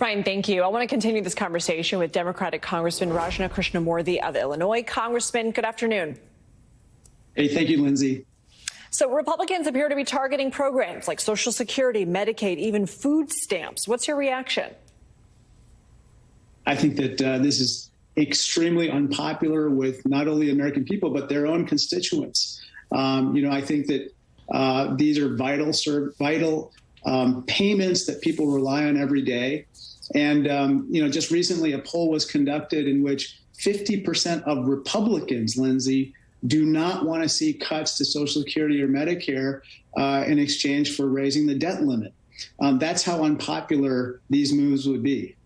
Brian, thank you. I want to continue this conversation with Democratic Congressman Rajna Krishnamoorthi of Illinois. Congressman, good afternoon. Hey, thank you, Lindsay. So Republicans appear to be targeting programs like Social Security, Medicaid, even food stamps. What's your reaction? I think that this is extremely unpopular with not only the American people, but their own constituents. I think that these are vital payments that people rely on every day. And, just recently a poll was conducted in which 50% of Republicans, Lindsay, do not want to see cuts to Social Security or Medicare in exchange for raising the debt limit. That's how unpopular these moves would be.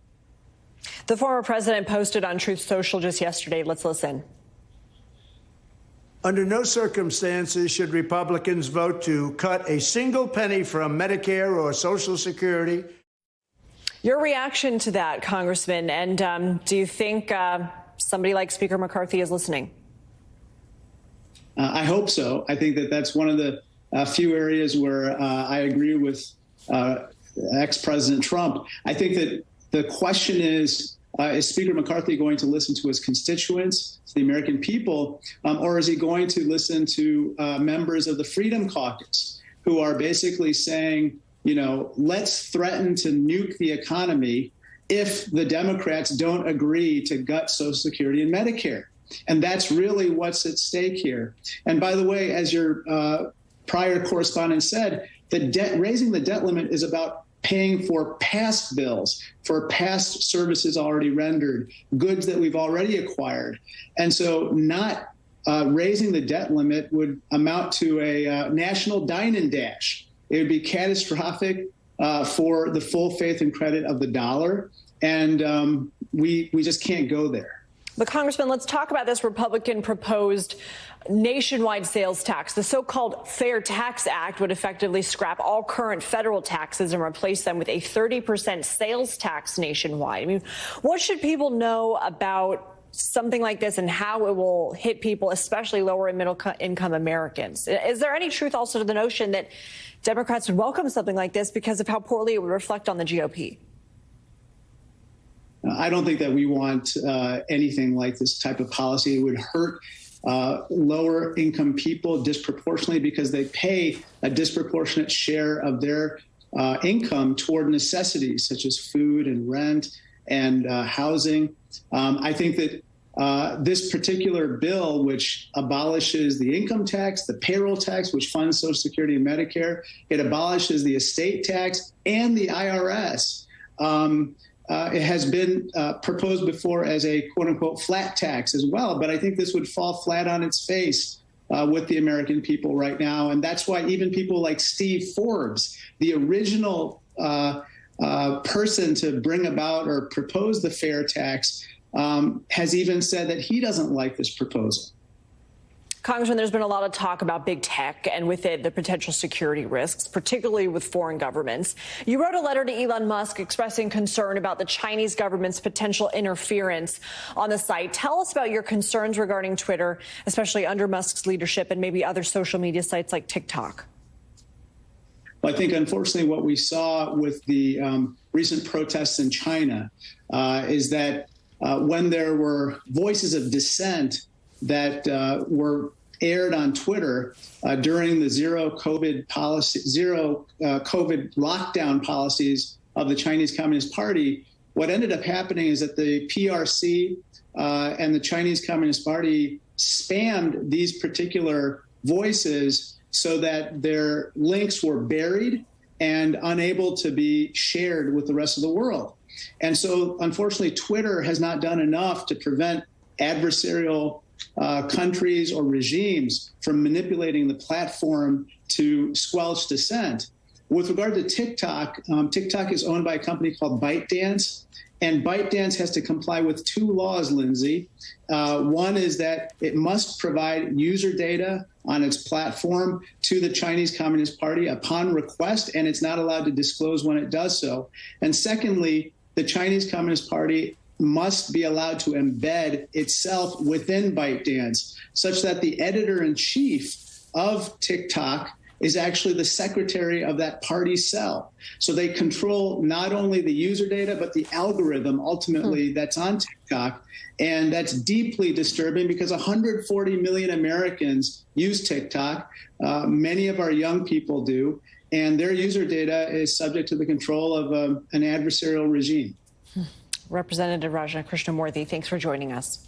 The former president posted on Truth Social just yesterday. Let's listen. Under no circumstances should Republicans vote to cut a single penny from Medicare or Social Security. Your reaction to that, Congressman, and do you think somebody like Speaker McCarthy is listening? I hope so. I think that that's one of the few areas where I agree with ex-President Trump. I think that the question is Speaker McCarthy going to listen to his constituents, to the American people, or is he going to listen to members of the Freedom Caucus who are basically saying, let's threaten to nuke the economy if the Democrats don't agree to gut Social Security and Medicare? And that's really what's at stake here. And by the way, as your prior correspondent said, raising the debt limit is about paying for past bills, for past services already rendered, goods that we've already acquired. And so not raising the debt limit would amount to a national dine and dash. It would be catastrophic for the full faith and credit of the dollar. And we just can't go there. But Congressman, let's talk about this Republican proposed nationwide sales tax. The so-called Fair Tax Act would effectively scrap all current federal taxes and replace them with a 30% sales tax nationwide. I mean, what should people know about something like this and how it will hit people, especially lower and middle income Americans? Is there any truth also to the notion that Democrats would welcome something like this because of how poorly it would reflect on the GOP? I don't think that we want anything like this type of policy. It would hurt lower income people disproportionately because they pay a disproportionate share of their income toward necessities such as food and rent and housing. I think that this particular bill, which abolishes the income tax, the payroll tax, which funds Social Security and Medicare, it abolishes the estate tax and the IRS. It has been proposed before as a quote unquote flat tax as well. But I think this would fall flat on its face with the American people right now. And that's why even people like Steve Forbes, the original person to bring about or propose the fair tax, has even said that he doesn't like this proposal. Congressman, there's been a lot of talk about big tech and with it the potential security risks, particularly with foreign governments. You wrote a letter to Elon Musk expressing concern about the Chinese government's potential interference on the site. Tell us about your concerns regarding Twitter, especially under Musk's leadership and maybe other social media sites like TikTok. Well, I think, unfortunately, what we saw with the recent protests in China is that when there were voices of dissent that were aired on Twitter during the zero COVID lockdown policies of the Chinese Communist Party, what ended up happening is that the PRC and the Chinese Communist Party spammed these particular voices so that their links were buried and unable to be shared with the rest of the world. And so, unfortunately, Twitter has not done enough to prevent adversarial countries or regimes from manipulating the platform to squelch dissent. With regard to TikTok, TikTok is owned by a company called ByteDance, and ByteDance has to comply with two laws, Lindsay. One is that it must provide user data on its platform to the Chinese Communist Party upon request, and it's not allowed to disclose when it does so. And secondly, the Chinese Communist Party must be allowed to embed itself within ByteDance, such that the editor-in-chief of TikTok is actually the secretary of that party cell. So they control not only the user data, but the algorithm ultimately that's on TikTok. And that's deeply disturbing because 140 million Americans use TikTok. Many of our young people do. And their user data is subject to the control of an adversarial regime. Representative Raja Krishnamoorthi, thanks for joining us.